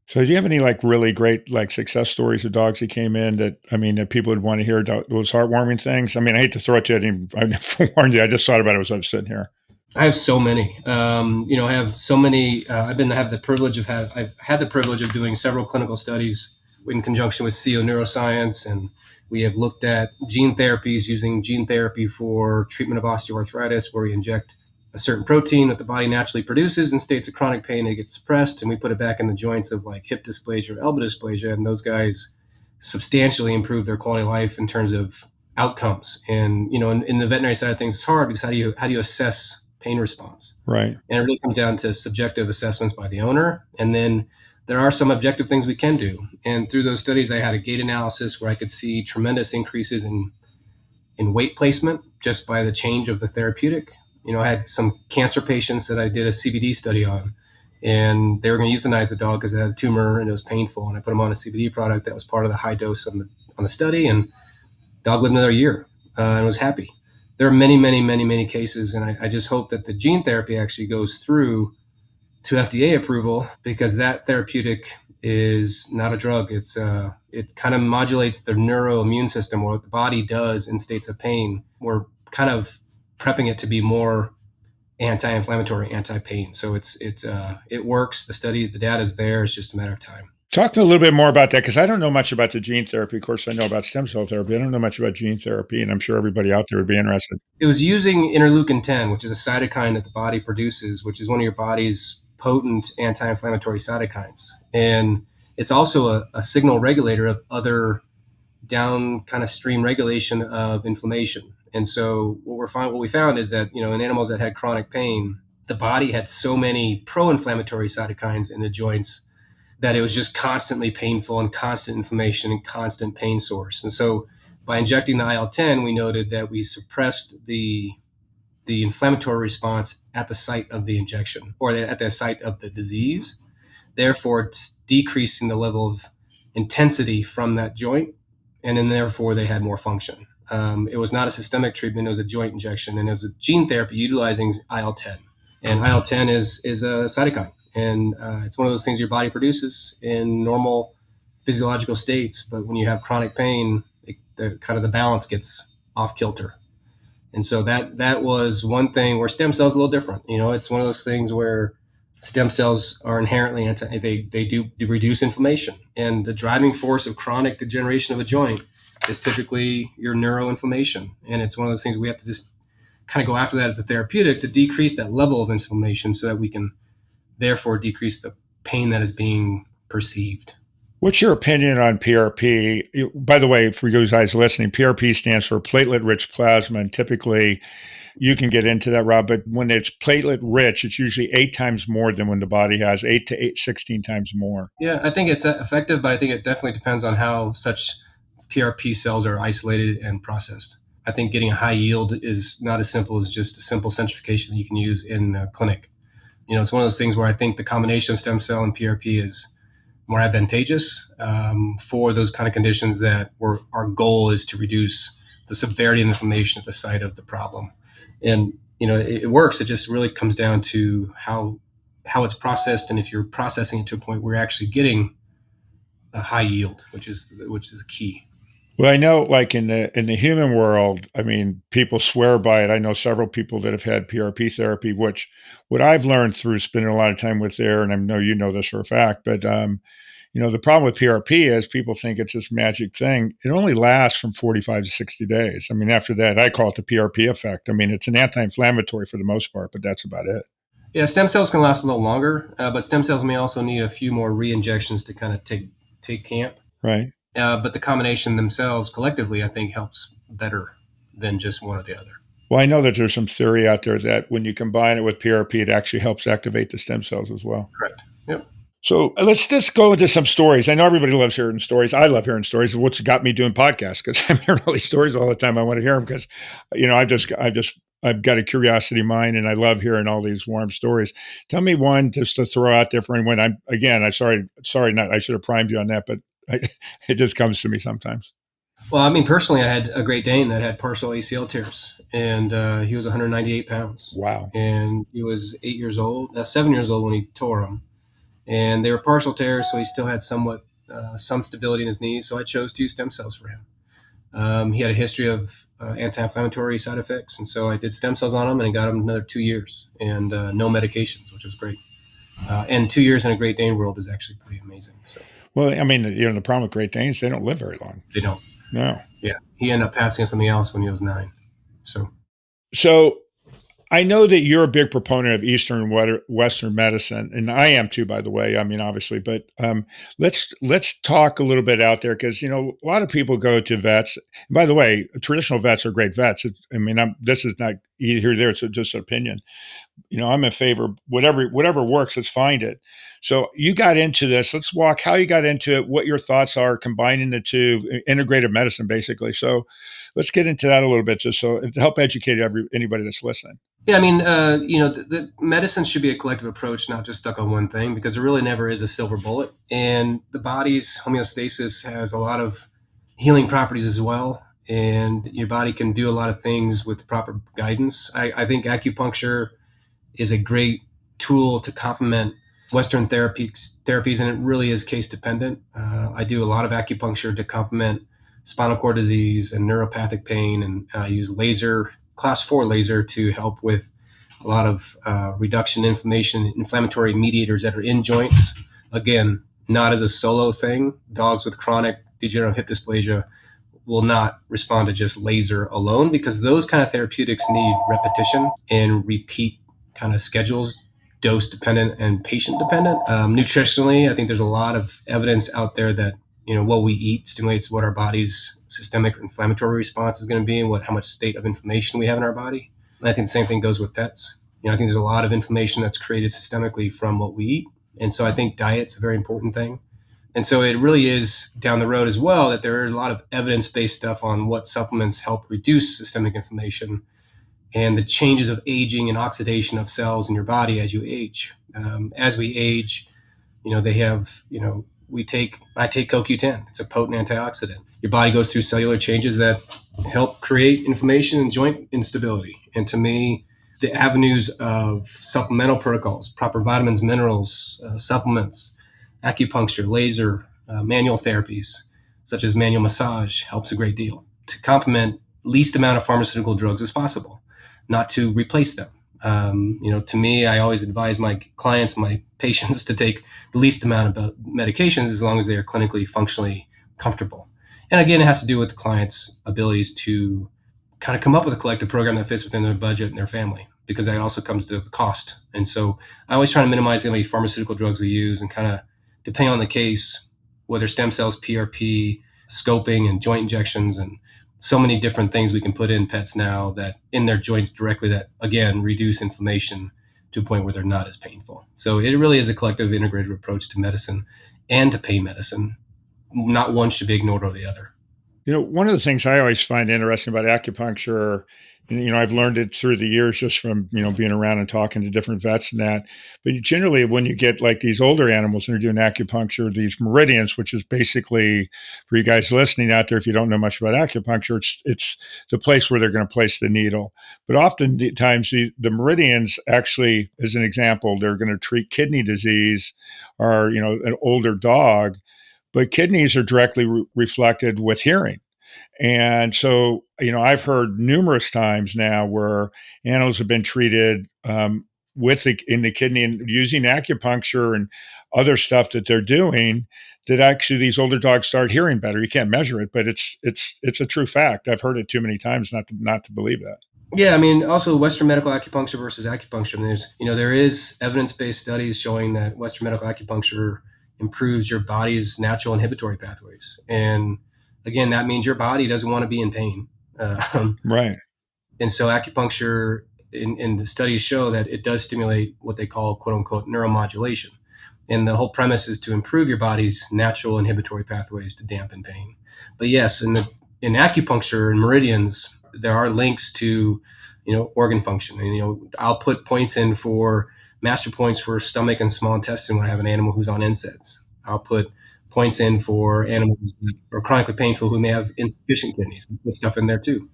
So do you have any really great success stories of dogs that came in that people would want to hear, those heartwarming thing? I hate to throw it to you. I never warned you. I just thought about it as I was sitting here. I have so many. I have so many. I've had the privilege of doing several clinical studies in conjunction with CO Neuroscience, and we have looked at gene therapies, using gene therapy for treatment of osteoarthritis, where we inject a certain protein that the body naturally produces in states of chronic pain. It gets suppressed, and we put it back in the joints of hip dysplasia or elbow dysplasia, and those guys substantially improve their quality of life in terms of outcomes. And in the veterinary side of things, it's hard because how do you assess pain response? Right. And it really comes down to subjective assessments by the owner, and then there are some objective things we can do. And through those studies, I had a gait analysis where I could see tremendous increases in weight placement just by the change of the therapeutic. I had some cancer patients that I did a CBD study on, and they were going to euthanize the dog because it had a tumor and it was painful. And I put them on a CBD product that was part of the high dose on the study, and the dog lived another year and was happy. There are many, many, many, many cases, and I just hope that the gene therapy actually goes through to FDA approval, because that therapeutic is not a drug. It kind of modulates the neuroimmune system, or what the body does in states of pain. We're kind of prepping it to be more anti-inflammatory, anti-pain. So it works. The data is there. It's just a matter of time. Talk a little bit more about that, because I don't know much about the gene therapy. Of course, I know about stem cell therapy. I don't know much about gene therapy, and I'm sure everybody out there would be interested. It was using interleukin 10, which is a cytokine that the body produces, which is one of your body's potent anti-inflammatory cytokines. And it's also a signal regulator of other down kind of stream regulation of inflammation. And so what we found is that, in animals that had chronic pain, the body had so many pro-inflammatory cytokines in the joints that it was just constantly painful and constant inflammation and constant pain source. And so by injecting the IL-10, we noted that we suppressed the inflammatory response at the site of the injection, or at the site of the disease. Therefore, it's decreasing the level of intensity from that joint, and then therefore they had more function. It was not a systemic treatment, it was a joint injection, and it was a gene therapy utilizing IL-10. And IL-10 is a cytokine, and it's one of those things your body produces in normal physiological states. But when you have chronic pain, the kind of the balance gets off kilter. And so that was one thing where stem cells are a little different. It's one of those things where stem cells are inherently they do reduce inflammation. And the driving force of chronic degeneration of a joint is typically your neuroinflammation. And it's one of those things we have to just kind of go after that as a therapeutic to decrease that level of inflammation so that we can therefore decrease the pain that is being perceived. What's your opinion on PRP? By the way, for you guys listening, PRP stands for platelet-rich plasma, and typically you can get into that, Rob, but when it's platelet-rich, it's usually 8 times more than when the body has, 16 times more. Yeah, I think it's effective, but I think it definitely depends on how such PRP cells are isolated and processed. I think getting a high yield is not as simple as just a simple centrifugation that you can use in a clinic. It's one of those things where I think the combination of stem cell and PRP is more advantageous for those kind of conditions that our goal is to reduce the severity of inflammation at the site of the problem. And, it works. It just really comes down to how it's processed. And if you're processing it to a point where you're actually getting a high yield, which is the key. Well, I know, like in the human world, I mean, people swear by it. I know several people that have had PRP therapy, which what I've learned through spending a lot of time with there, and I know you know this for a fact, but the problem with PRP is people think it's this magic thing. It only lasts from 45 to 60 days. I mean, after that, I call it the PRP effect. I mean, it's an anti-inflammatory for the most part, but that's about it. Yeah, stem cells can last a little longer, but stem cells may also need a few more re-injections to kind of take camp. Right. But the combination themselves collectively, I think, helps better than just one or the other. Well, I know that there's some theory out there that when you combine it with PRP, it actually helps activate the stem cells as well. Correct. Yep. So let's just go into some stories. I know everybody loves hearing stories. I love hearing stories. What's got me doing podcasts? Because I'm hearing all these stories all the time. I want to hear them because, I've got a curiosity mind, and I love hearing all these warm stories. Tell me one just to throw out there for anyone. I should have primed you on that, but it just comes to me sometimes. Well, I mean, personally, I had a Great Dane that had partial ACL tears, and he was 198 pounds. Wow. And he was 7 years old when he tore them. And they were partial tears, so he still had some stability in his knees. So I chose to use stem cells for him. He had a history of anti-inflammatory side effects, and so I did stem cells on him, and I got him another 2 years, and no medications, which was great. And 2 years in a Great Dane world is actually pretty amazing. So. Well, I mean, the problem with Great Danes, they don't live very long. They don't. No. Yeah. He ended up passing on something else when he was 9. So I know that you're a big proponent of Eastern and Western medicine, and I am too, by the way. I mean, obviously, but let's talk a little bit out there because, a lot of people go to vets. And by the way, traditional vets are great vets. This is not here or there. It's just an opinion. I'm in favor of whatever works, let's find it. So you got into this. Let's walk how you got into it, what your thoughts are, combining the two, integrative medicine, basically. So let's get into that a little bit just so to help educate anybody that's listening. Yeah, I mean, the medicine should be a collective approach, not just stuck on one thing, because there really never is a silver bullet. And the body's homeostasis has a lot of healing properties as well. And your body can do a lot of things with the proper guidance. I think acupuncture is a great tool to complement Western therapies, and it really is case dependent. I do a lot of acupuncture to complement spinal cord disease and neuropathic pain, and I use class 4 laser to help with a lot of reduction in inflammatory mediators that are in joints. Again, not as a solo thing. Dogs with chronic degenerative hip dysplasia will not respond to just laser alone because those kind of therapeutics need repetition and repeat kind of schedules, dose dependent and patient dependent. Nutritionally, I think there's a lot of evidence out there that what we eat stimulates what our body's systemic inflammatory response is going to be and how much state of inflammation we have in our body. And I think the same thing goes with pets. I think there's a lot of inflammation that's created systemically from what we eat. And so I think diet's a very important thing. And so it really is down the road as well that there is a lot of evidence-based stuff on what supplements help reduce systemic inflammation and the changes of aging and oxidation of cells in your body as you age. As we age, they have, I take CoQ10. It's a potent antioxidant. Your body goes through cellular changes that help create inflammation and joint instability. And to me, the avenues of supplemental protocols, proper vitamins, minerals, supplements, acupuncture, laser, manual therapies, such as manual massage, helps a great deal. to complement least amount of pharmaceutical drugs as possible, not to replace them. To me, I always advise my clients, my patients, to take the least amount of medications as long as they are clinically, functionally comfortable. And again, it has to do with the client's abilities to kind of come up with a collective program that fits within their budget and their family, because that also comes to the cost. And so I always try to minimize any pharmaceutical drugs we use, and kind of, depending on the case, whether stem cells, PRP, scoping, and joint injections, and so many different things we can put in pets now that in their joints directly that, again, reduce inflammation to a point where they're not as painful. So it really is a collective integrated approach to medicine and to pain medicine. Not one should be ignored over the other. One of the things I always find interesting about acupuncture, and, I've learned it through the years just from, being around and talking to different vets and that, but generally when you get like these older animals and you're doing acupuncture, these meridians, which is basically, for you guys listening out there, if you don't know much about acupuncture, it's the place where they're going to place the needle. But oftentimes the meridians actually, as an example, they're going to treat kidney disease or, an older dog. But kidneys are directly reflected with hearing. And so, I've heard numerous times now where animals have been treated in the kidney and using acupuncture and other stuff that they're doing, that actually these older dogs start hearing better. You can't measure it, but it's a true fact. I've heard it too many times not to believe that. Yeah, I mean, also Western medical acupuncture versus acupuncture. I mean, there is evidence-based studies showing that Western medical acupuncture improves your body's natural inhibitory pathways. And again, that means your body doesn't want to be in pain. Right. And so acupuncture in the studies show that it does stimulate what they call, quote unquote, neuromodulation. And the whole premise is to improve your body's natural inhibitory pathways to dampen pain. But yes, in acupuncture and meridians, there are links to, organ function. And, I'll put points in for master points for stomach and small intestine when I have an animal who's on NSAIDs. I'll put points in for animals that are chronically painful who may have insufficient kidneys. I'll put stuff in there too.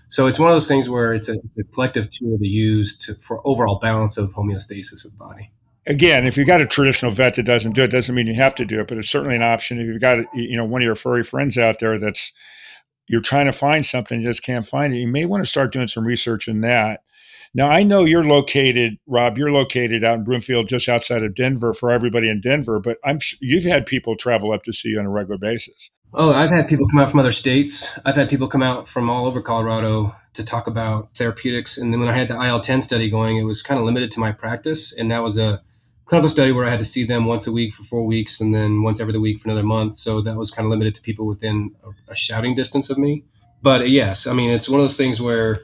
So it's one of those things where it's a collective tool to use for overall balance of homeostasis of the body. Again, if you've got a traditional vet that doesn't do it, doesn't mean you have to do it, but it's certainly an option. If you've got, one of your furry friends out there you're trying to find something, you just can't find it, you may want to start doing some research in that. Now, I know Rob, you're located out in Broomfield, just outside of Denver, for everybody in Denver, but you've had people travel up to see you on a regular basis. Oh, I've had people come out from other states. I've had people come out from all over Colorado to talk about therapeutics. And then when I had the IL-10 study going, it was kind of limited to my practice. And that was a clinical study where I had to see them once a week for 4 weeks and then once every other week for another month. So that was kind of limited to people within a shouting distance of me. But yes, I mean, it's one of those things where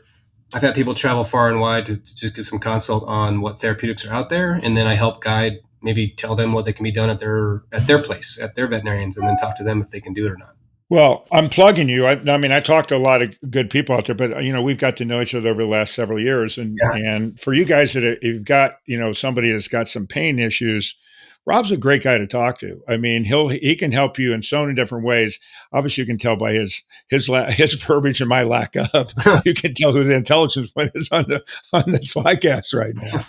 I've had people travel far and wide to just get some consult on what therapeutics are out there. And then I help guide, maybe tell them what they can be done at their place, at their veterinarians, and then talk to them if they can do it or not. Well, I'm plugging you. I talked to a lot of good people out there, but we've got to know each other over the last several years. And for you guys that you've got, somebody that's got some pain issues, Rob's a great guy to talk to. I mean, he can help you in so many different ways. Obviously, you can tell by his verbiage and my lack of. You can tell who the intelligence one is on this podcast right now.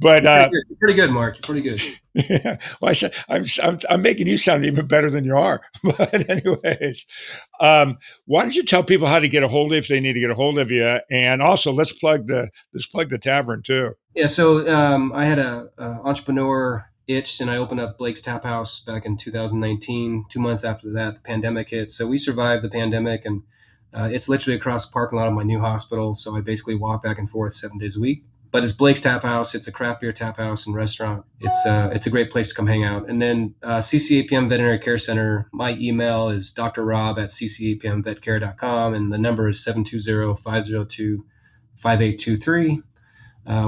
But you're pretty good, Mark. You're pretty good. Yeah. Well, I said I'm making you sound even better than you are. But anyways, why don't you tell people how to get a hold of you if they need to get a hold of you, and also let's plug the tavern too. Yeah. So I had a entrepreneur itch, and I opened up Blake's Tap House back in 2019. 2 months after that, the pandemic hit. So we survived the pandemic, and it's literally across the parking lot of my new hospital. So I basically walk back and forth 7 days a week. But it's Blake's Tap House. It's a craft beer tap house and restaurant. It's a great place to come hang out. And then CCAPM Veterinary Care Center, my email is drrob@ccapmvetcare.com, and the number is 720-502-5823.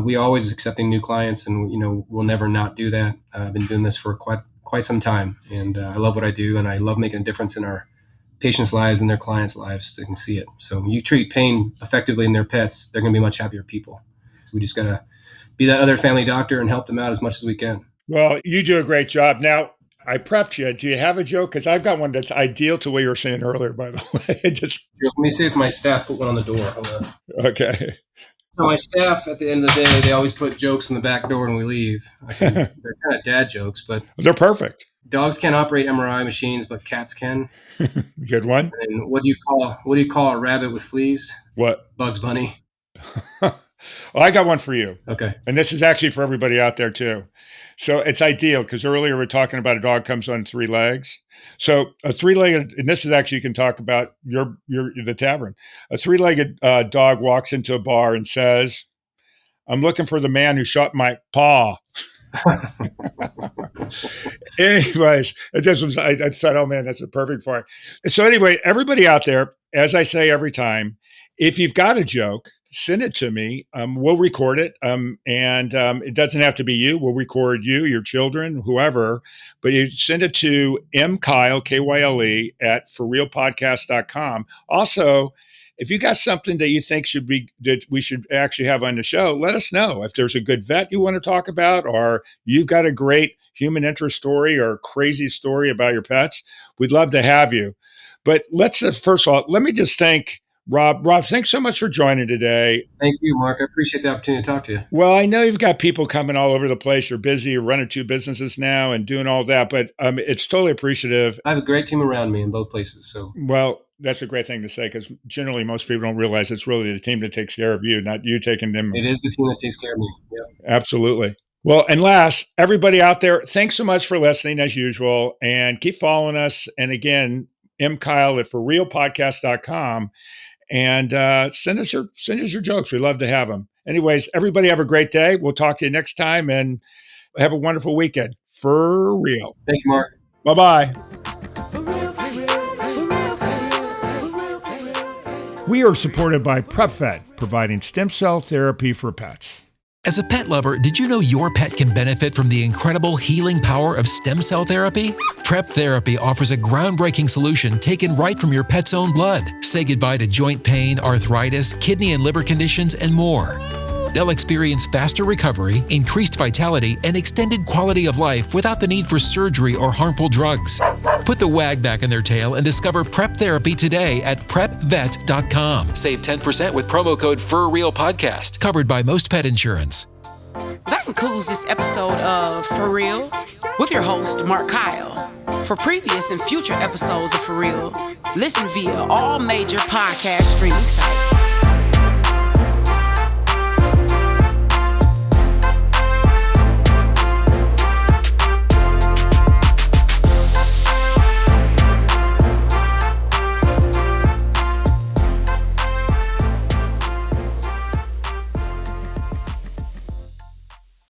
We are always accepting new clients, and we'll never not do that. I've been doing this for quite some time, and I love what I do, and I love making a difference in our patients' lives and their clients' lives so they can see it. So you treat pain effectively in their pets, they're going to be much happier people. We just got to be that other family doctor and help them out as much as we can. Well, you do a great job. Now, I prepped you. Do you have a joke? Because I've got one that's ideal to what you were saying earlier, by the way. Let me see if my staff put one on the door. Hold on. Okay. So my staff, at the end of the day, they always put jokes in the back door when we leave. They're kind of dad jokes, but they're perfect. dogs can't operate MRI machines, but cats can. Good one. And what do you call a rabbit with fleas? What? Bugs Bunny. Well, I got one for you. Okay. And this is actually for everybody out there too. So it's ideal because earlier we were talking about a dog comes on 3 legs. So a 3-legged, and this is actually, you can talk about the tavern. A 3-legged dog walks into a bar and says, "I'm looking for the man who shot my paw." Anyways, I thought, oh man, that's a perfect part. So anyway, everybody out there, as I say every time, if you've got a joke, send it to me. We'll record it. And it doesn't have to be you. We'll record you, your children, whoever, but you send it to mkyle, Kyle, at forrealpodcast.com. Also, if you got something that you think that we should actually have on the show, let us know. If there's a good vet you want to talk about, or you've got a great human interest story or crazy story about your pets, we'd love to have you. But let's first of all, let me just thank Rob. Rob, thanks so much for joining today. Thank you, Mark. I appreciate the opportunity to talk to you. Well, I know you've got people coming all over the place. You're busy. You're running 2 businesses now and doing all that, but it's totally appreciative. I have a great team around me in both places. So, well, that's a great thing to say because generally most people don't realize it's really the team that takes care of you, not you taking them. It is the team that takes care of me. Yeah. Absolutely. Well, and last, everybody out there, thanks so much for listening as usual, and keep following us. And again, mkyle at forrealpodcast.com, and send us your jokes. We love to have them. Anyways, everybody have a great day. We'll talk to you next time, and have a wonderful weekend. For real. Thank you, Mark. Bye-bye. We are supported by PrepVet, providing stem cell therapy for pets. As a pet lover, did you know your pet can benefit from the incredible healing power of stem cell therapy? Prep Therapy offers a groundbreaking solution taken right from your pet's own blood. Say goodbye to joint pain, arthritis, kidney and liver conditions, and more. They'll experience faster recovery, increased vitality, and extended quality of life without the need for surgery or harmful drugs. Put the wag back in their tail and discover Prep Therapy today at prepvet.com. Save 10% with promo code FurRealPodcast, covered by most pet insurance. That concludes this episode of For Real with your host, Mark Kyle. For previous and future episodes of For Real, listen via all major podcast streaming sites.